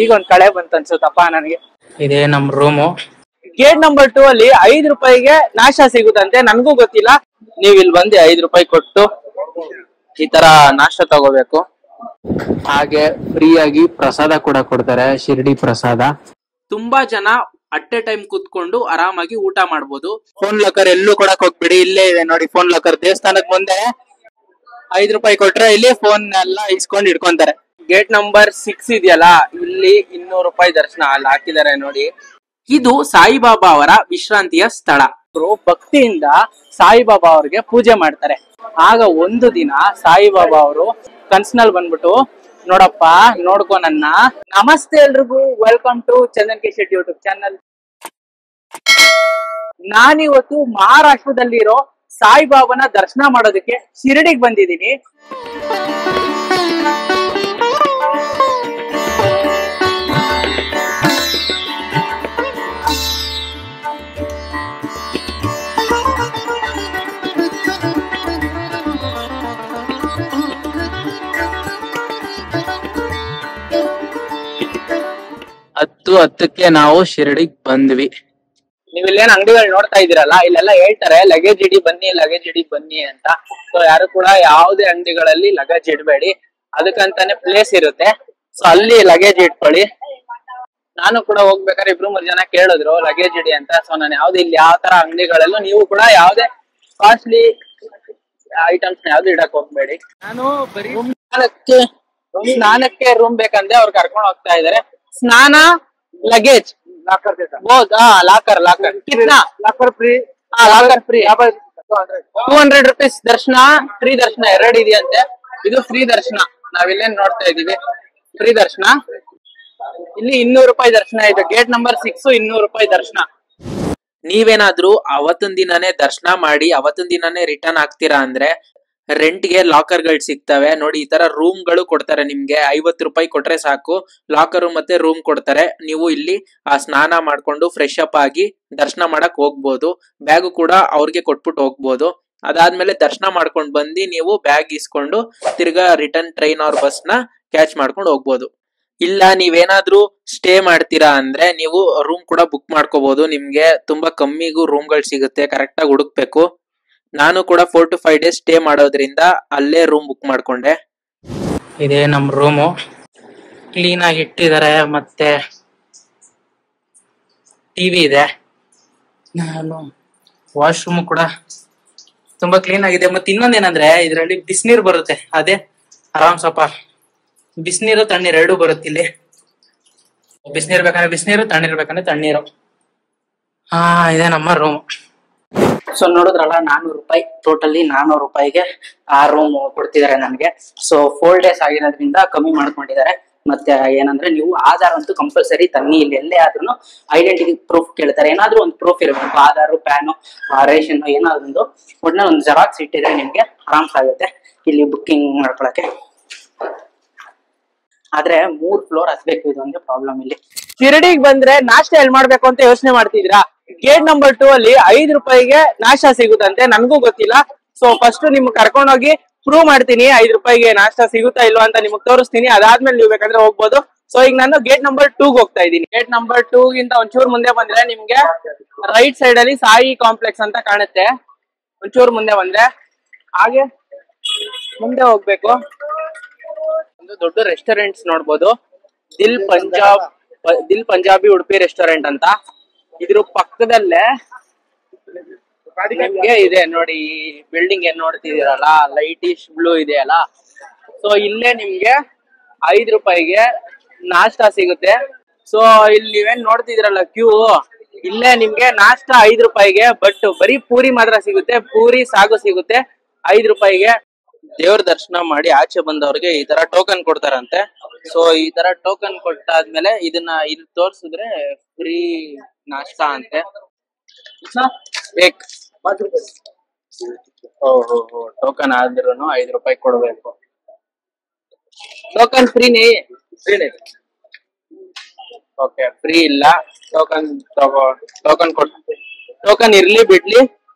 ಈಗ ಒಂದ್ ಕಳೆ ಬಂತ ಅನ್ಸುತ್ತಪ್ಪ ನನಗೆ. ಇದೇ ನಮ್ ರೂಮು. ಗೇಟ್ ನಂಬರ್ 2 ಅಲ್ಲಿ 5 ರೂಪಾಯಿಗೆ ನಾಷ್ಟ ಸಿಗುತ್ತಂತೆ, ನನ್ಗೂ ಗೊತ್ತಿಲ್ಲ. ನೀವ್ ಇಲ್ಲಿ ಬಂದು 5 ರೂಪಾಯಿ ಕೊಟ್ಟು ಈ ತರ ನಾಷ್ಟ ತಗೋಬೇಕು. ಹಾಗೆ ಫ್ರೀ ಆಗಿ ಪ್ರಸಾದ ಕೂಡ ಕೊಡ್ತಾರೆ, ಶಿರ್ಡಿ ಪ್ರಸಾದ. ತುಂಬಾ ಜನ ಅಟ್ ಎ ಟೈಮ್ ಕುತ್ಕೊಂಡು ಆರಾಮಾಗಿ ಊಟ ಮಾಡ್ಬೋದು. ಫೋನ್ ಲಾಕರ್ ಎಲ್ಲೂ ಕೊಡಕ್ ಹೋಗ್ಬಿಡಿ, ಇಲ್ಲೇ ಇದೆ ನೋಡಿ ಫೋನ್ ಲಾಕರ್. ದೇವಸ್ಥಾನಕ್ ಮುಂದೆ 5 ರೂಪಾಯಿ ಕೊಟ್ರೆ ಇಲ್ಲಿ ಫೋನ್ ಎಲ್ಲ ಇಸ್ಕೊಂಡ್ ಇಟ್ಕೊಂತಾರೆ. ಗೇಟ್ ನಂಬರ್ 6 ಇದೆಯಲ್ಲ, ಇಲ್ಲಿ 200 ರೂಪಾಯಿ ದರ್ಶನ ಅಲ್ಲಿ ಹಾಕಿದ್ದಾರೆ ನೋಡಿ. ಇದು ಸಾಯಿಬಾಬಾ ಅವರ ವಿಶ್ರಾಂತಿಯ ಸ್ಥಳ. ಭಕ್ತಿಯಿಂದ ಸಾಯಿಬಾಬಾ ಅವ್ರಿಗೆ ಪೂಜೆ ಮಾಡ್ತಾರೆ. ಆಗ ಒಂದು ದಿನ ಸಾಯಿಬಾಬಾ ಅವರು ಕನ್ಸ್ನಲ್ಲಿ ಬಂದ್ಬಿಟ್ಟು, ನೋಡಪ್ಪ ನೋಡ್ಕೊ ನನ್ನ. ನಮಸ್ತೆ ಎಲ್ರಿಗೂ, welcome to Chandan K Shetty YouTube channel. ನಾನಿವತ್ತು ಮಹಾರಾಷ್ಟ್ರದಲ್ಲಿರೋ ಸಾಯಿಬಾಬಾನ ದರ್ಶನ ಮಾಡೋದಕ್ಕೆ ಶಿರಡಿಗೆ ಬಂದಿದ್ದೀನಿ. ಹತ್ತಕ್ಕೆ ನಾವು ಶಿರಡಿಗೆ ಬಂದ್ವಿ. ನೀವ್ ಇಲ್ಲೇನ್ ಅಂಗಡಿಗಳು ನೋಡ್ತಾ ಇದೀರಲ್ಲ, ಇಲ್ಲೆಲ್ಲ ಹೇಳ್ತಾರೆ ಲಗೇಜ್ ಇಡಿ ಬನ್ನಿ, ಲಗೇಜ್ ಇಡಿ ಬನ್ನಿ ಅಂತ. ಸೊ ಯಾರು ಕೂಡ ಯಾವುದೇ ಅಂಗಡಿಗಳಲ್ಲಿ ಲಗೇಜ್ ಇಡಬೇಡಿ, ಅದಕ್ಕಂತಾನೆ ಪ್ಲೇಸ್ ಇರುತ್ತೆ. ಸೊ ಅಲ್ಲಿ ಲಗೇಜ್ ಇಟ್ಕೊಳ್ಳಿ. ನಾನು ಕೂಡ ಹೋಗ್ಬೇಕಾದ್ರೆ 2-3 ಜನ ಕೇಳಿದ್ರು ಲಗೇಜ್ ಇಡಿ ಅಂತ. ಸೊ ನಾನು ಯಾವ್ದು ಇಲ್ಲಿ ಯಾವ ತರ ಅಂಗಡಿಗಳಲ್ಲೂ ನೀವು ಕೂಡ ಯಾವ್ದೇ ಕಾಸ್ಟ್ಲಿ ಐಟಮ್ಸ್ ಯಾವ್ದು ಇಡಕ್ ಹೋಗ್ಬೇಡಿ. ನಾನು ಬರೀ ಸ್ನಾನಕ್ಕೆ ರೂಮ್ ಬೇಕಂದ್ರೆ ಅವ್ರು ಕರ್ಕೊಂಡು ಹೋಗ್ತಾ ಇದಾರೆ. ಸ್ನಾನ लगेज लाकर देता बहुत लाकर लाकर कितना लाकर फ्री लाकर फ्री 200 रुपीस दर्शन फ्री दर्शन ಎರಡು ಇದೆಯಂತೆ. ಇದು ಫ್ರೀ ದರ್ಶನ, ನಾವಿಲ್ಲೇನ್ ನೋಡ್ತಾ ಇದೀವಿ ಫ್ರೀ ದರ್ಶನ. ಇಲ್ಲಿ 200 ರೂಪಾಯಿ ದರ್ಶನ ಇದೆ. ಗೇಟ್ ನಂಬರ್ 6 200 ರೂಪಾಯಿ ದರ್ಶನ. ನೀವೇನಾದ್ರೂ ಅವತ್ತಿನ ದಿನಾನೇ ದರ್ಶನ ಮಾಡಿ ಅವತ್ತಿನ ದಿನಾನೇ ರಿಟರ್ನ್ ಆಗ್ತೀರಾ ಅಂದ್ರೆ ರೆಂಟ್ ಗೆ ಲಾಕರ್ ಗಳು ಸಿಗ್ತವೆ ನೋಡಿ. ಈ ತರ ರೂಮ್ ಗಳು ಕೊಡ್ತಾರೆ ನಿಮ್ಗೆ. 50 ರೂಪಾಯಿ ಕೊಟ್ರೆ ಸಾಕು, ಲಾಕರ್ ಮತ್ತೆ ರೂಮ್ ಕೊಡ್ತಾರೆ. ನೀವು ಇಲ್ಲಿ ಸ್ನಾನ ಮಾಡ್ಕೊಂಡು ಫ್ರೆಶ್ ಅಪ್ ಆಗಿ ದರ್ಶನ ಮಾಡಕ್ ಹೋಗ್ಬೋದು. ಬ್ಯಾಗು ಕೂಡ ಅವ್ರಿಗೆ ಕೊಟ್ಬಿಟ್ಟು ಹೋಗ್ಬೋದು. ಅದಾದ್ಮೇಲೆ ದರ್ಶನ ಮಾಡ್ಕೊಂಡ್ ಬಂದು ನೀವು ಬ್ಯಾಗ್ ಇಸ್ಕೊಂಡು ತಿರ್ಗಾ ರಿಟರ್ನ್ ಟ್ರೈನ್ ಅವ್ರ ಬಸ್ ನ ಕ್ಯಾಚ್ ಮಾಡ್ಕೊಂಡು ಹೋಗ್ಬೋದು. ಇಲ್ಲ ನೀವೇನಾದ್ರೂ ಸ್ಟೇ ಮಾಡ್ತೀರಾ ಅಂದ್ರೆ ನೀವು ರೂಮ್ ಕೂಡ ಬುಕ್ ಮಾಡ್ಕೋಬಹುದು. ನಿಮ್ಗೆ ತುಂಬಾ ಕಮ್ಮಿಗೂ ರೂಮ್ ಗಳು ಸಿಗುತ್ತೆ, ಕರೆಕ್ಟ್ ಆಗಿ ಹುಡುಕ್ಬೇಕು. ನಾನು ಕೂಡ 4 to 5 days ಸ್ಟೇ ಮಾಡೋದ್ರಿಂದ ಅಲ್ಲೇ ರೂಮ್ ಬುಕ್ ಮಾಡ್ಕೊಂಡೆ. ಇದೇ ನಮ್ ರೂಮು, ಕ್ಲೀನ್ ಆಗಿ ಇಟ್ಟಿದ್ದಾರೆ. ಮತ್ತೆ ಟಿವಿ ಇದೆ. ನಾನು ವಾಶ್ರೂಮ್ ಕೂಡ ತುಂಬಾ ಕ್ಲೀನ್ ಆಗಿದೆ. ಮತ್ತೆ ಇನ್ನೊಂದೇನಂದ್ರೆ ಇದ್ರಲ್ಲಿ ಬಿಸಿನೀರು ಬರುತ್ತೆ. ಅದೇ ಆರಾಮ್ ಸ್ವಲ್ಪ ಬಿಸಿನೀರು ತಣ್ಣೀರು ಎರಡೂ ಬರುತ್ತೆ ಇಲ್ಲಿ. ಬಿಸಿನೀರು ಬೇಕಂದ್ರೆ ಬಿಸಿನೀರು, ತಣ್ಣೀರು ಬೇಕಂದ್ರೆ ತಣ್ಣೀರು. ಇದೆ ನಮ್ಮ ರೂಮ್. ಸೊ ನೋಡಿದ್ರಲ್ಲ, 400 ರೂಪಾಯಿ ಟೋಟಲಿ 400 ರೂಪಾಯಿಗೆ ಆ ರೂಮ್ ಕೊಡ್ತಿದ್ದಾರೆ ನನಗೆ. ಸೊ 4 days ಆಗಿರೋದ್ರಿಂದ ಕಮ್ಮಿ ಮಾಡ್ಕೊಂಡಿದ್ದಾರೆ. ಮತ್ತೆ ಏನಂದ್ರೆ ನೀವು ಆಧಾರ್ ಅಂತೂ ಕಂಪಲ್ಸರಿ ತನ್ನಿ. ಇಲ್ಲಿ ಎಲ್ಲೇ ಆದ್ರೂ ಐಡೆಂಟಿಟಿ ಪ್ರೂಫ್ ಕೇಳ್ತಾರೆ. ಏನಾದ್ರೂ ಒಂದು ಪ್ರೂಫ್ ಇರಬೇಕು, ಆಧಾರ್, ಪ್ಯಾನು, ರೇಷನ್, ಏನಾದ್ರು ಒಟ್ಟಿನಲ್ಲಿ ಒಂದು ಜೆರಾಕ್ಸ್ ಇಟ್ಟಿದ್ರೆ ನಿಮ್ಗೆ ಆರಾಮ್ಸಾಗುತ್ತೆ ಇಲ್ಲಿ ಬುಕ್ಕಿಂಗ್ ಮಾಡ್ಕೊಳಕ್ಕೆ. ಆದ್ರೆ 3 ಫ್ಲೋರ್ ಹತ್ಬೇಕು, ಇದೊಂದೇ ಪ್ರಾಬ್ಲಮ್ ಇಲ್ಲಿ. ಶಿರಡಿಗೆ ಬಂದ್ರೆ ನಾಷ್ಟ ಎಲ್ಲಿ ಮಾಡ್ಬೇಕು ಅಂತ ಯೋಚನೆ ಮಾಡ್ತಿದ್ದೀರಾ? ಗೇಟ್ ನಂಬರ್ 2 ಅಲ್ಲಿ 5 ರೂಪಾಯಿಗೆ ನಾಷ್ಟ ಸಿಗುತ್ತಂತೆ, ನನ್ಗೂ ಗೊತ್ತಿಲ್ಲ. ಸೊ ಫಸ್ಟ್ ನಿಮ್ಗೆ ಕರ್ಕೊಂಡೋಗಿ ಪ್ರೂವ್ ಮಾಡ್ತೀನಿ 5 ರೂಪಾಯಿಗೆ ನಾಷ್ಟ ಸಿಗುತ್ತಾ ಇಲ್ವಾ ಅಂತ ನಿಮಗ್ ತೋರಿಸ್ತೀನಿ. ಅದಾದ್ಮೇಲೆ ನೀವು ಬೇಕಾದ್ರೆ ಹೋಗ್ಬೋದು. ಸೊ ಈಗ ನಾನು ಗೇಟ್ ನಂಬರ್ 2 ಹೋಗ್ತಾ ಇದ್ದೀನಿ. ಗೇಟ್ ನಂಬರ್ 2 ಗಿಂತ ಒಂಚೂರು ಮುಂದೆ ಬಂದ್ರೆ ನಿಮ್ಗೆ ರೈಟ್ ಸೈಡ್ ಅಲ್ಲಿ ಸಾಯಿ ಕಾಂಪ್ಲೆಕ್ಸ್ ಅಂತ ಕಾಣುತ್ತೆ. ಒಂಚೂರು ಮುಂದೆ ಬಂದ್ರೆ ಹಾಗೆ ಮುಂದೆ ಹೋಗ್ಬೇಕು. ಒಂದು ದೊಡ್ಡ ರೆಸ್ಟೋರೆಂಟ್ಸ್ ನೋಡ್ಬೋದು, ದಿಲ್ ಪಂಜಾಬಿ ಉಡುಪಿ ರೆಸ್ಟೋರೆಂಟ್ ಅಂತ. ಇದ್ರ ಪಕ್ಕದಲ್ಲೇ ನಿಮ್ಗೆ ಇದೆ ನೋಡಿ, ಬಿಲ್ಡಿಂಗ್ ಏನ್ ನೋಡ್ತಿದ್ದೀರಲ್ಲ, ಲೈಟಿಶ್ ಬ್ಲೂ ಇದೆಯಲ್ಲ. ಸೊ ಇಲ್ಲೇ ನಿಮ್ಗೆ 5 ರೂಪಾಯಿಗೆ ನಾಷ್ಟ ಸಿಗುತ್ತೆ. ಸೊ ಇಲ್ಲಿ ನೀವೇನ್ ನೋಡ್ತಿದ್ದೀರಲ್ಲ ಕ್ಯೂ, ಇಲ್ಲೇ ನಿಮ್ಗೆ ನಾಷ್ಟ 5 ರೂಪಾಯಿಗೆ. ಬಟ್ ಬರೀ ಪೂರಿ ಮಾತ್ರ ಸಿಗುತ್ತೆ, ಪೂರಿ ಸಾಗು ಸಿಗುತ್ತೆ 5 ರೂಪಾಯಿಗೆ. ದೇವ್ರ ದರ್ಶನ ಮಾಡಿ ಆಚೆ ಬಂದವ್ರಿಗೆ ಈ ತರ ಟೋಕನ್ ಕೊಡ್ತಾರಂತೆ. ಸೊ ಈ ತರ ಟೋಕನ್ ಕೊಟ್ಟಾದ್ಮೇಲೆ ಇದನ್ನ ಇಲ್ಲಿ ತೋರ್ಸಿದ್ರೆ ಫ್ರೀ ನಾಷ್ಟಾ ಅಂತೆ. ಟೋಕನ್ ಆದ್ರೂ 5 ರೂಪಾಯಿ ಕೊಡ್ಬೇಕು. ಟೋಕನ್ ಫ್ರೀನೇ? ಓಕೆ, ಫ್ರೀ ಇಲ್ಲ. ಟೋಕನ್ ಟೋಕನ್ ಇರ್ಲಿ ಬಿಡ್ಲಿ,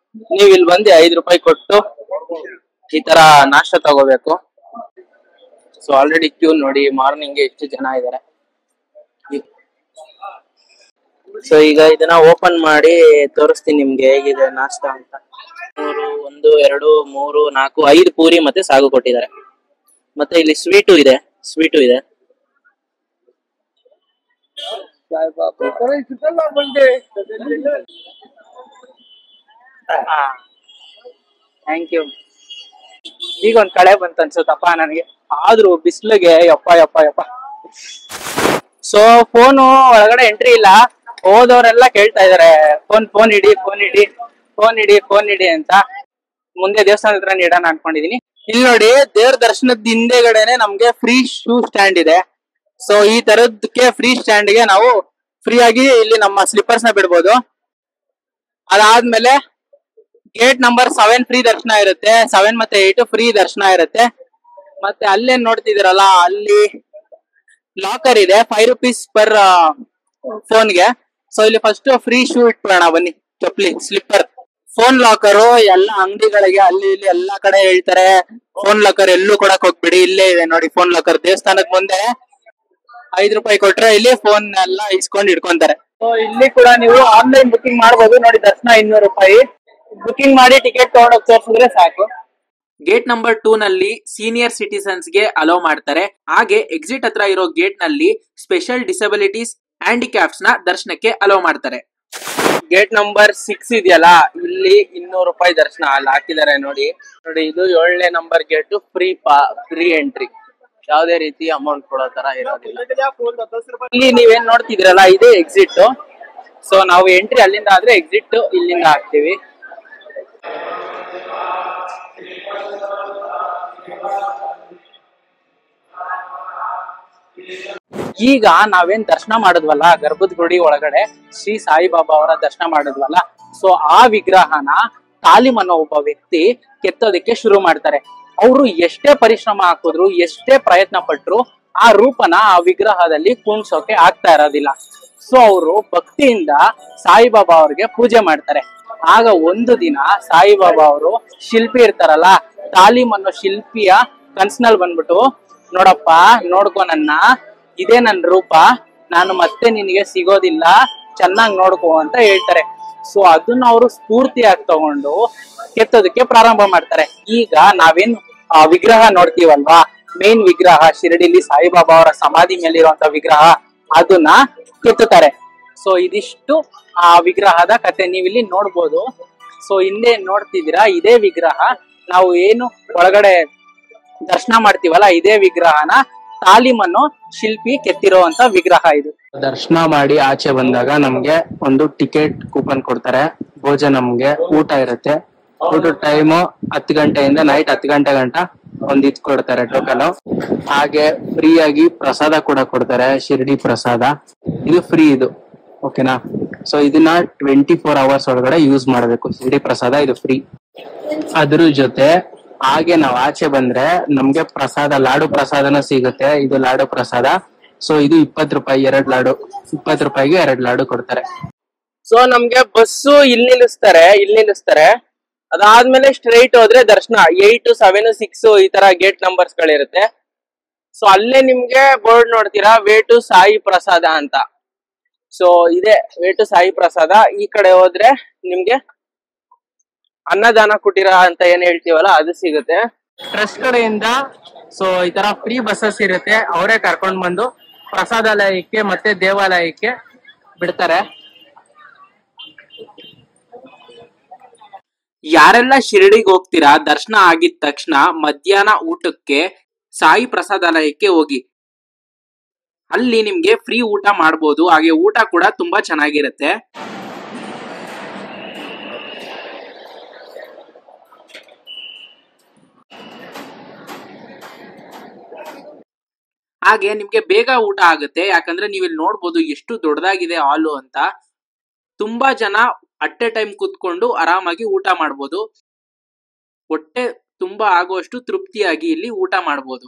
ನೀವ್ ಇಲ್ಲಿ ಬಂದು 5 ರೂಪಾಯಿ ಕೊಟ್ಟು ಈ ತರ ನಾಷ್ಟ ತಗೋಬೇಕು. ಸೊ ಆಲ್ರೆಡಿ ಕ್ಯೂ ನೋಡಿ, ಮಾರ್ನಿಂಗ್ ಎಷ್ಟು ಜನ ಇದಾರೆ. ಸೊ ಈಗ ಇದನ್ನ ಓಪನ್ ಮಾಡಿ ತೋರಿಸ್ತೀನಿ ನಿಮ್ಗೆ ಹೇಗಿದೆ ನಾಷ್ಟ ಅಂತ. 1 2 3 4 5 ಪೂರಿ ಮತ್ತೆ ಸಾಗು ಕೊಟ್ಟಿದ್ದಾರೆ. ಮತ್ತೆ ಇಲ್ಲಿ ಸ್ವೀಟು ಇದೆ. Thank you. ಈಗ ಒಂದ್ ಕಳೆ ಬಂತ ಅನ್ಸುತ್ತಪ್ಪ ನನಗೆ, ಆದ್ರೂ ಬಿಸ್ಲಿಗೆ ಯಪ್ಪ ಯಪ್ಪ ಯಪ್ಪ. ಸೊ ಫೋನು ಒಳಗಡೆ ಎಂಟ್ರಿ ಇಲ್ಲ. ಹೋದವರೆಲ್ಲ ಕೇಳ್ತಾ ಇದಾರೆ ಫೋನ್ ಇಡಿ ಅಂತ. ಮುಂದೆ ದೇವಸ್ಥಾನದ ಹತ್ರ ಇಡೋಣ ಅನ್ಕೊಂಡಿದೀನಿ. ಇಲ್ಲಿ ನೋಡಿ, ದೇವ್ರ ದರ್ಶನದ ಹಿಂದೆಗಡೆನೆ ನಮ್ಗೆ ಫ್ರೀ ಶೂ ಸ್ಟ್ಯಾಂಡ್ ಇದೆ. ಸೊ ಈ ತರದಕ್ಕೆ ಫ್ರೀ ಸ್ಟ್ಯಾಂಡ್ ಗೆ ನಾವು ಫ್ರೀ ಆಗಿ ಇಲ್ಲಿ ನಮ್ಮ ಸ್ಲಿಪ್ಪರ್ಸ್ ನ ಬಿಡ್ಬೋದು. ಅದಾದ್ಮೇಲೆ ಗೇಟ್ ನಂಬರ್ 7 ಫ್ರೀ ದರ್ಶನ ಇರುತ್ತೆ. 7 ಮತ್ತೆ 8 ಫ್ರೀ ದರ್ಶನ ಇರುತ್ತೆ. ಮತ್ತೆ ಅಲ್ಲೇನ್ ನೋಡ್ತಿದ್ದೀರಲ್ಲ, ಅಲ್ಲಿ ಲಾಕರ್ ಇದೆ 5 ರೂಪೀಸ್ ಪರ್ ಫೋನ್ಗೆ. ಸೊ ಇಲ್ಲಿ ಫಸ್ಟ್ ಫ್ರೀ ಶೂ ಇಟ್ಬಿಡೋಣ ಬನ್ನಿ, ಚಪ್ಪಲಿ ಸ್ಲಿಪ್ಪರ್. ಫೋನ್ ಲಾಕರು ಎಲ್ಲ ಅಂಗಡಿಗಳಿಗೆ ಅಲ್ಲಿ ಇಲ್ಲಿ ಎಲ್ಲಾ ಕಡೆ ಹೇಳ್ತಾರೆ ಫೋನ್ ಲಾಕರ್ ಎಲ್ಲೂ ಕೊಡಕ್ ಹೋಗ್ಬಿಡಿ, ಇಲ್ಲೇ ಇದೆ ನೋಡಿ ಫೋನ್ ಲಾಕರ್. ದೇವಸ್ಥಾನದ ಮುಂದೆ 5 ರೂಪಾಯಿ ಕೊಟ್ರೆ ಇಲ್ಲಿ ಫೋನ್ ಎಲ್ಲ ಇಸ್ಕೊಂಡ್ ಇಟ್ಕೊಂತಾರೆ. ಸೊ ಇಲ್ಲಿ ಕೂಡ ನೀವು ಆನ್ಲೈನ್ ಬುಕಿಂಗ್ ಮಾಡ್ಬೋದು ನೋಡಿ. ದರ್ಶನ 200 ರೂಪಾಯಿ ಬುಕಿಂಗ್ ಮಾಡಿ ಟಿಕೆಟ್ ತಗೊಂಡೋಗಿ ತೋರಿಸಿದ್ರೆ ಸಾಕು. ಗೇಟ್ ನಂಬರ್ 2 ನಲ್ಲಿ ಸೀನಿಯರ್ ಸಿಟಿಸನ್ಸ್ ಗೆ ಅಲೋ ಮಾಡ್ತಾರೆ. ಹಾಗೆ ಎಕ್ಸಿಟ್ ಹತ್ರ ಇರೋ ಗೇಟ್ ನಲ್ಲಿ ಸ್ಪೆಷಲ್ ಡಿಸಬಿಲಿಟೀಸ್ ಹ್ಯಾಂಡಿಕ್ಯಾಪ್ಸ್ ನ ದರ್ಶನಕ್ಕೆ ಅಲೋ ಮಾಡ್ತಾರೆ. ಗೇಟ್ ನಂಬರ್ 6 ಇದೆಯಲ್ಲ, ಇಲ್ಲಿ 200 ರೂಪಾಯಿ ದರ್ಶನ ಅಲ್ಲಿ ಹಾಕಿದ್ದಾರೆ ನೋಡಿ. ಇದು 7ನೇ ನಂಬರ್ ಗೇಟ್. ಫ್ರೀ ಎಂಟ್ರಿ, ಯಾವುದೇ ರೀತಿ ಅಮೌಂಟ್ ಕೊಡೋ ತರ ಇರೋದಿಲ್ಲ. ಇಲ್ಲಿ ನೀವೇನ್ ನೋಡ್ತಿದ್ರಲ್ಲ, ಇದೇ ಎಕ್ಸಿಟ್. ಸೊ ನಾವು ಎಂಟ್ರಿ ಅಲ್ಲಿಂದ ಆದ್ರೆ ಎಕ್ಸಿಟ್ ಇಲ್ಲಿಂದ ಹಾಕ್ತಿವಿ. ಈಗ ನಾವೇನ್ ದರ್ಶನ ಮಾಡಿದ್ವಲ್ಲ ಗರ್ಭದ ಗುಡಿ ಒಳಗಡೆ, ಶ್ರೀ ಸಾಯಿಬಾಬಾ ಅವರ ದರ್ಶನ ಮಾಡಿದ್ವಲ್ಲ, ಸೊ ಆ ವಿಗ್ರಹನ ತಾಲಿಮ್ ಅನ್ನೋ ಒಬ್ಬ ವ್ಯಕ್ತಿ ಕೆತ್ತೋದಕ್ಕೆ ಶುರು ಮಾಡ್ತಾರೆ. ಅವರು ಎಷ್ಟೇ ಪರಿಶ್ರಮ ಹಾಕಿದ್ರು, ಎಷ್ಟೇ ಪ್ರಯತ್ನ ಪಟ್ರು ಆ ರೂಪನ ಆ ವಿಗ್ರಹದಲ್ಲಿ ಕುಣ್ಸೋಕೆ ಆಗ್ತಾ ಇರೋದಿಲ್ಲ. ಸೊ ಅವರು ಭಕ್ತಿಯಿಂದ ಸಾಯಿಬಾಬಾ ಅವ್ರಿಗೆ ಪೂಜೆ ಮಾಡ್ತಾರೆ. ಆಗ ಒಂದು ದಿನ ಸಾಯಿಬಾಬಾ ಅವರು ಶಿಲ್ಪಿ ಇರ್ತಾರಲ್ಲ, ತಾಲಿಮ್ ಅನ್ನೋ ಶಿಲ್ಪಿಯ ಕನ್ಸಿನಲ್ಲಿ ಬಂದ್ಬಿಟ್ಟು, ನೋಡಪ್ಪ ನೋಡ್ಕೊ ನನ್ನ, ಇದೇ ನನ್ ರೂಪ, ನಾನು ಮತ್ತೆ ನಿನಗೆ ಸಿಗೋದಿಲ್ಲ, ಚೆನ್ನಾಗಿ ನೋಡ್ಕೋ ಅಂತ ಹೇಳ್ತಾರೆ. ಸೊ ಅದನ್ನ ಅವರು ಸ್ಫೂರ್ತಿಯಾಗಿ ತಗೊಂಡು ಕೆತ್ತೋದಕ್ಕೆ ಪ್ರಾರಂಭ ಮಾಡ್ತಾರೆ. ಈಗ ನಾವೇನ್ ವಿಗ್ರಹ ನೋಡ್ತೀವಲ್ವಾ, ಮೇನ್ ವಿಗ್ರಹ ಶಿರಡಿಲಿ ಸಾಯಿಬಾಬಾ ಅವರ ಸಮಾಧಿ ಮೇಲಿರುವಂತ ವಿಗ್ರಹ, ಅದನ್ನ ಕೆತ್ತುತ್ತಾರೆ. ಸೊ ಇದಿಷ್ಟು ಆ ವಿಗ್ರಹದ ಕತೆ, ನೀವಿಲ್ಲಿ ನೋಡ್ಬೋದು. ಸೊ ಹಿಂದೆ ನೋಡ್ತಿದ್ದೀರಾ, ಇದೇ ವಿಗ್ರಹ ನಾವು ಏನು ಒಳಗಡೆ ದರ್ಶನ ಮಾಡ್ತೀವಲ್ಲ, ಇದೇ ವಿಗ್ರಹನ ತಾಲಿಮ್ ಅನ್ನೋ ಶಿಲ್ಪಿ ಕೆತ್ತಿರುವಂತ ವಿಗ್ರಹ ಇದು. ದರ್ಶನ ಮಾಡಿ ಆಚೆ ಬಂದಾಗ ನಮ್ಗೆ ಒಂದು ಟಿಕೆಟ್ ಕೂಪನ್ ಕೊಡ್ತಾರೆ. ಭೋಜನ ನಮ್ಗೆ ಊಟ ಇರುತ್ತೆ. ಊಟದ ಟೈಮು 10 ಗಂಟೆಯಿಂದ ನೈಟ್ 10 ಗಂಟೆ ಗಂಟ ಒಂದ್ ಇದ್ ಕೊಡ್ತಾರೆ ಟೋಕನ್. ಹಾಗೆ ಫ್ರೀ ಆಗಿ ಪ್ರಸಾದ ಕೂಡ ಕೊಡ್ತಾರೆ, ಶಿರ್ಡಿ ಪ್ರಸಾದ. ಇದು ಫ್ರೀ, ಇದು ಓಕೆನಾ. ಸೊ ಇದನ್ನ 24 ಅವರ್ಸ್ ಒಳಗಡೆ ಯೂಸ್ ಮಾಡ್ಬೇಕು. ಶಿರ್ಡಿ ಪ್ರಸಾದ ಇದು ಫ್ರೀ. ಅದ್ರ ಜೊತೆ ಹಾಗೆ ನಾವ್ ಆಚೆ ಬಂದ್ರೆ ನಮ್ಗೆ ಪ್ರಸಾದ, ಲಾಡು ಪ್ರಸಾದನ ಸಿಗುತ್ತೆ. ಇದು ಲಾಡು ಪ್ರಸಾದ. ಸೊ ಇದು 20 ರೂಪಾಯಿ 2 ಲಾಡು, 20 ರೂಪಾಯಿಗೆ 2 ಲಾಡು ಕೊಡ್ತಾರೆ. ಸೊ ನಮ್ಗೆ ಬಸ್ಸು ಇಲ್ಲಿ ನಿಲ್ಲಿಸ್ತಾರೆ. ಅದಾದ್ಮೇಲೆ ಸ್ಟ್ರೈಟ್ ಹೋದ್ರೆ ದರ್ಶನ 8, 7, 6 ಈ ತರ ಗೇಟ್ ನಂಬರ್ಸ್ ಗಳಿರುತ್ತೆ. ಸೊ ಅಲ್ಲೇ ನಿಮ್ಗೆ ಬೋರ್ಡ್ ನೋಡ್ತೀರಾ, ವೇ ಟು ಸಾಯಿ ಪ್ರಸಾದ ಅಂತ. ಸೊ ಇದೆ ವೇ ಟು ಸಾಯಿ ಪ್ರಸಾದ. ಈ ಕಡೆ ಹೋದ್ರೆ ನಿಮ್ಗೆ ಅನ್ನದಾನ ಕುಟೀರ ಅಂತ ಏನ್ ಹೇಳ್ತೀವಲ್ಲ ಅದು ಸಿಗುತ್ತೆ ಟ್ರಸ್ಟ್ ಕಡೆಯಿಂದ. ಸೊ ಈ ತರ ಫ್ರೀ ಬಸ್ಸಸ್ ಇರುತ್ತೆ, ಅವರೇ ಕರ್ಕೊಂಡ್ ಬಂದು ಪ್ರಸಾದಾಲಯಕ್ಕೆ ಮತ್ತೆ ದೇವಾಲಯಕ್ಕೆ ಬಿಡ್ತಾರೆ. ಯಾರೆಲ್ಲ ಶಿರಡಿಗೆ ಹೋಗ್ತೀರಾ, ದರ್ಶನ ಆಗಿದ ತಕ್ಷಣ ಮಧ್ಯಾಹ್ನ ಊಟಕ್ಕೆ ಸಾಯಿ ಪ್ರಸಾದಾಲಯಕ್ಕೆ ಹೋಗಿ. ಅಲ್ಲಿ ನಿಮ್ಗೆ ಫ್ರೀ ಊಟ ಮಾಡ್ಬೋದು. ಹಾಗೆ ಊಟ ಕೂಡ ತುಂಬಾ ಚೆನ್ನಾಗಿರುತ್ತೆ. ಹಾಗೆ ನಿಮ್ಗೆ ಬೇಗ ಊಟ ಆಗುತ್ತೆ, ಯಾಕಂದ್ರೆ ನೀವಿಲ್ಲಿ ನೋಡ್ಬೋದು ಎಷ್ಟು ದೊಡ್ಡದಾಗಿದೆ ಹಾಲು ಅಂತ. ತುಂಬಾ ಜನ ಅಟ್ ಎ ಟೈಮ್ ಕೂತ್ಕೊಂಡು ಆರಾಮಾಗಿ ಊಟ ಮಾಡ್ಬೋದು. ಹೊಟ್ಟೆ ತುಂಬಾ ಆಗುವಷ್ಟು ತೃಪ್ತಿಯಾಗಿ ಇಲ್ಲಿ ಊಟ ಮಾಡ್ಬೋದು.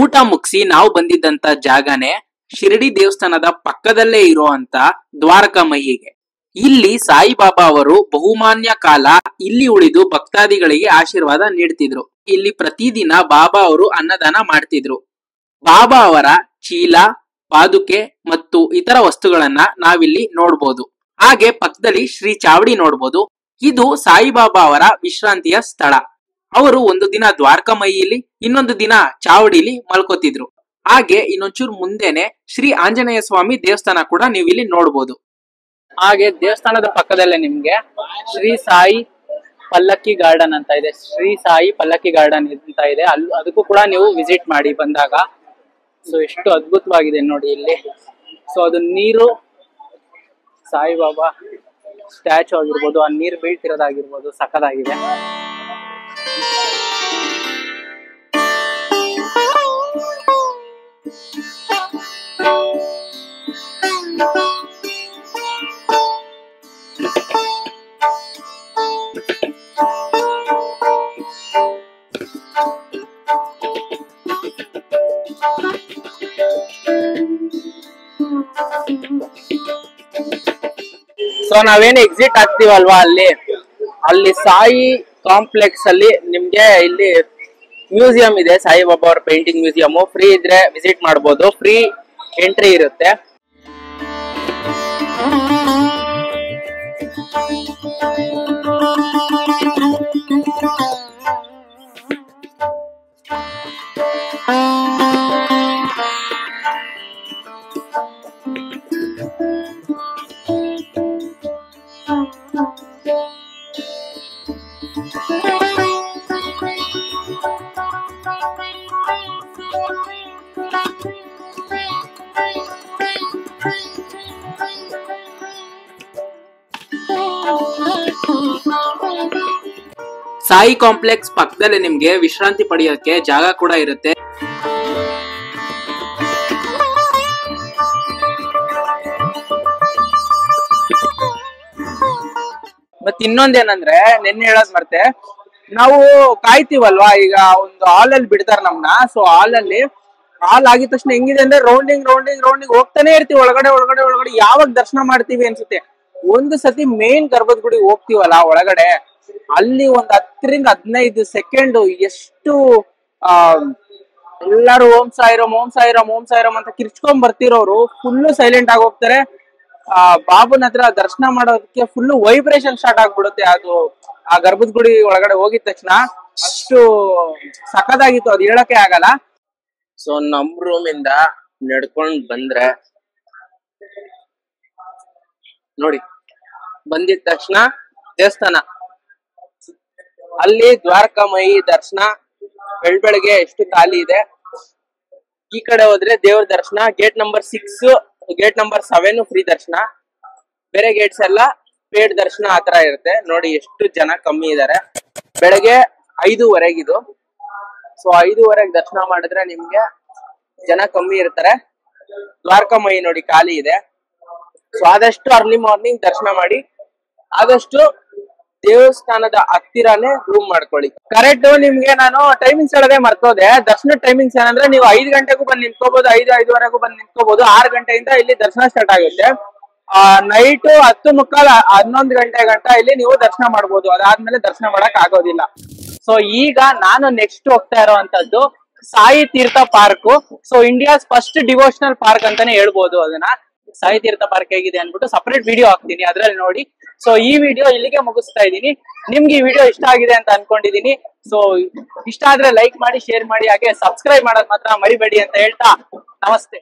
ಊಟ ಮುಗಿಸಿ ನಾವು ಬಂದಿದ್ದಂತ ಜಾಗನೇ ಶಿರಡಿ ದೇವಸ್ಥಾನದ ಪಕ್ಕದಲ್ಲೇ ಇರುವಂತ ದ್ವಾರಕಾಮಯಿಗೆ. ಇಲ್ಲಿ ಸಾಯಿಬಾಬಾ ಅವರು ಬಹುಮಾನ್ಯ ಕಾಲ ಇಲ್ಲಿ ಉಳಿದು ಭಕ್ತಾದಿಗಳಿಗೆ ಆಶೀರ್ವಾದ ನೀಡ್ತಿದ್ರು. ಇಲ್ಲಿ ಪ್ರತಿದಿನ ಬಾಬಾ ಅವರು ಅನ್ನದಾನ ಮಾಡ್ತಿದ್ರು. ಬಾಬಾ ಅವರ ಚೀಲ, ಪಾದುಕೆ ಮತ್ತು ಇತರ ವಸ್ತುಗಳನ್ನ ನಾವಿಲ್ಲಿ ನೋಡ್ಬೋದು. ಹಾಗೆ ಪಕ್ಕದಲ್ಲಿ ಶ್ರೀ ಚಾವಡಿ ನೋಡ್ಬೋದು. ಇದು ಸಾಯಿಬಾಬಾ ಅವರ ವಿಶ್ರಾಂತಿಯ ಸ್ಥಳ. ಅವರು ಒಂದು ದಿನ ದ್ವಾರಕಾಮಯಿಲಿ, ಇನ್ನೊಂದು ದಿನ ಚಾವಡಿಲಿ ಮಲ್ಕೋತಿದ್ರು. ಹಾಗೆ ಇನ್ನೊಂಚೂರು ಮುಂದೆನೆ ಶ್ರೀ ಆಂಜನೇಯ ಸ್ವಾಮಿ ದೇವಸ್ಥಾನ ಕೂಡ ನೀವು ಇಲ್ಲಿ ನೋಡ್ಬೋದು. ಹಾಗೆ ದೇವಸ್ಥಾನದ ಪಕ್ಕದಲ್ಲೇ ನಿಮ್ಗೆ ಶ್ರೀ ಸಾಯಿ ಪಲ್ಲಕ್ಕಿ ಗಾರ್ಡನ್ ಅಂತ ಇದೆ. ಶ್ರೀ ಸಾಯಿ ಪಲ್ಲಕ್ಕಿ ಗಾರ್ಡನ್ ಅಂತ ಇದೆ. ಅದಕ್ಕೂ ಕೂಡ ನೀವು ವಿಸಿಟ್ ಮಾಡಿ ಬಂದಾಗ. ಸೊ ಎಷ್ಟು ಅದ್ಭುತವಾಗಿದೆ ನೋಡಿ ಇಲ್ಲಿ. ಸೊ ಅದು ನೀರು, ಸಾಯಿಬಾಬಾ ಸ್ಟ್ಯಾಚು ಆಗಿರ್ಬೋದು, ಆ ನೀರು ಬೀಳ್ತಿರೋದಾಗಿರ್ಬೋದು, ಸಖತ್ತಾಗಿದೆ. ಸೊ ನಾವೇನು ಎಕ್ಸಿಟ್ ಆಗ್ತೀವಲ್ವಾ, ಅಲ್ಲಿ ಸಾಯಿ ಕಾಂಪ್ಲೆಕ್ಸ್ ಅಲ್ಲಿ ನಿಮ್ಗೆ ಇಲ್ಲಿ ಮ್ಯೂಸಿಯಂ ಇದೆ, ಸಾಯಿಬಾಬಾ ಅವ್ರ ಪೇಂಟಿಂಗ್ ಮ್ಯೂಸಿಯಂ. ಫ್ರೀ ಇದ್ರೆ ವಿಸಿಟ್ ಮಾಡ್ಬೋದು, ಫ್ರೀ ಎಂಟ್ರಿ ಇರುತ್ತೆ. ಸಾಯಿ ಕಾಂಪ್ಲೆಕ್ಸ್ ಪಕ್ಕದಲ್ಲೇ ನಿಮ್ಗೆ ವಿಶ್ರಾಂತಿ ಪಡೆಯೋಕೆ ಜಾಗ ಕೂಡ ಇರುತ್ತೆ. ಮತ್ ಇನ್ನೊಂದೇನಂದ್ರೆ, ನೆನ್ನೆ ಹೇಳೋದ್ ಮರ್ತೆ, ನಾವು ಕಾಯ್ತೀವಲ್ವಾ, ಈಗ ಒಂದು ಹಾಲ್ ಅಲ್ಲಿ ಬಿಡ್ತಾರ ನಮ್ನ. ಸೊ ಹಾಲ್ ಆಗಿದ ತಕ್ಷಣ ಹೆಂಗಿದೆ ಅಂದ್ರೆ ರೌಂಡಿಂಗ್ ಹೋಗ್ತಾನೆ ಇರ್ತೀವಿ ಒಳಗಡೆ. ಯಾವಾಗ ದರ್ಶನ ಮಾಡ್ತೀವಿ ಅನ್ಸುತ್ತೆ. ಒಂದು ಸತಿ ಮೇನ್ ಗರ್ಭದ ಗುಡಿ ಹೋಗ್ತೀವಲ್ಲ ಒಳಗಡೆ, ಅಲ್ಲಿ ಒಂದ್ 10 ರಿಂದ 15 ಸೆಕೆಂಡ್ ಎಷ್ಟು ಎಲ್ಲಾರು ಓಂ ಸಾಯಿರಾಮ್ ಅಂತ ಕಿರ್ಚ್ಕೊಂಡ್ ಬರ್ತಿರೋರು ಫುಲ್ಲು ಸೈಲೆಂಟ್ ಆಗಿ ಹೋಗ್ತಾರೆ. ಬಾಬುನ ಹತ್ರ ದರ್ಶನ ಮಾಡೋದಕ್ಕೆ ಫುಲ್ಲು ವೈಬ್ರೇಷನ್ ಸ್ಟಾರ್ಟ್ ಆಗ್ಬಿಡುತ್ತೆ. ಅದು ಆ ಗರ್ಭದ ಗುಡಿ ಒಳಗಡೆ ಹೋಗಿದ ತಕ್ಷಣ ಅಷ್ಟು ಸಖತ್ತಾಗಿತ್ತು, ಅದು ಹೇಳಕ್ಕೆ ಆಗಲ್ಲ. ಸೊ ನಮ್ ರೂಮ್ ಇಂದ ನಡ್ಕೊಂಡ್ ಬಂದ್ರೆ ನೋಡಿ, ಬಂದಿದ ತಕ್ಷಣ ದೇವಸ್ಥಾನ, ಅಲ್ಲಿ ದ್ವಾರಕಾಮಯಿ ದರ್ಶನ ಬೆಳಗ್ಗೆ ಎಷ್ಟು ಖಾಲಿ ಇದೆ. ಈ ಕಡೆ ಹೋದ್ರೆ ದೇವ್ರ ದರ್ಶನ, gate number 6, gate number 7 free ದರ್ಶನ, ಬೇರೆ ಗೇಟ್ಸ್ ಎಲ್ಲ ಪೇಡ್ ದರ್ಶನ ಆತರ ಇರುತ್ತೆ. ನೋಡಿ ಎಷ್ಟು ಜನ ಕಮ್ಮಿ ಇದಾರೆ. ಬೆಳಗ್ಗೆ 5:15 ಸೊ 5:15 ದರ್ಶನ ಮಾಡಿದ್ರೆ ನಿಮ್ಗೆ ಜನ ಕಮ್ಮಿ ಇರ್ತಾರೆ. ದ್ವಾರಕಾಮಯಿ ನೋಡಿ ಖಾಲಿ ಇದೆ. ಸೊ ಆದಷ್ಟು ಅರ್ಲಿ ಮಾರ್ನಿಂಗ್ ದರ್ಶನ ಮಾಡಿ, ಆದಷ್ಟು ದೇವಸ್ಥಾನದ ಹತ್ತಿರಾನೇ ರೂಮ್ ಮಾಡ್ಕೊಳ್ಳಿ. ಕರೆಕ್ಟ್ ನಿಮ್ಗೆ ನಾನು ಟೈಮಿಂಗ್ಸ್ ಹೇಳೋದೇ ಮರ್ತೋದೆ. ದರ್ಶನ ಟೈಮಿಂಗ್ಸ್ ಏನಂದ್ರೆ, ನೀವು 5 ಗಂಟೆಗೂ ಬಂದು ನಿಂತ್ಕೋಬಹುದು, 5:05 ಬಂದು ನಿಂತ್ಕೋಬಹುದು. 6 ಗಂಟೆಯಿಂದ ಇಲ್ಲಿ ದರ್ಶನ ಸ್ಟಾರ್ಟ್ ಆಗುತ್ತೆ. ನೈಟ್ 10:15 11 ಗಂಟೆ ಗಂಟ ಇಲ್ಲಿ ನೀವು ದರ್ಶನ ಮಾಡ್ಬೋದು. ಅದಾದ್ಮೇಲೆ ದರ್ಶನ ಮಾಡಕ್ ಆಗೋದಿಲ್ಲ. ಸೊ ಈಗ ನಾನು ನೆಕ್ಸ್ಟ್ ಹೋಗ್ತಾ ಇರೋವಂಥದ್ದು Sai Tirtha park. So India's first devotional park ಅಂತಾನೆ ಹೇಳ್ಬೋದು ಅದನ್ನ. ಸಾಯಿ ತೀರ್ಥ ಪಾರ್ಕ್ ಹೇಗಿದೆ ಅನ್ಬಿಟ್ಟು ಸಪರೇಟ್ ವಿಡಿಯೋ ಹಾಕ್ತೀನಿ, ಅದ್ರಲ್ಲಿ ನೋಡಿ. ಸೊ ಈ ವಿಡಿಯೋ ಇಲ್ಲಿಗೆ ಮುಗಿಸ್ತಾ ಇದ್ದೀನಿ. ನಿಮ್ಗೆ ಈ ವಿಡಿಯೋ ಇಷ್ಟ ಆಗಿದೆ ಅಂತ ಅನ್ಕೊಂಡಿದೀನಿ. ಸೊ ಇಷ್ಟ ಆದ್ರೆ ಲೈಕ್ ಮಾಡಿ, ಶೇರ್ ಮಾಡಿ, ಹಾಗೆ ಸಬ್ಸ್ಕ್ರೈಬ್ ಮಾಡೋದ್ ಮಾತ್ರ ಮರಿಬೇಡಿ ಅಂತ ಹೇಳ್ತಾ ನಮಸ್ತೆ.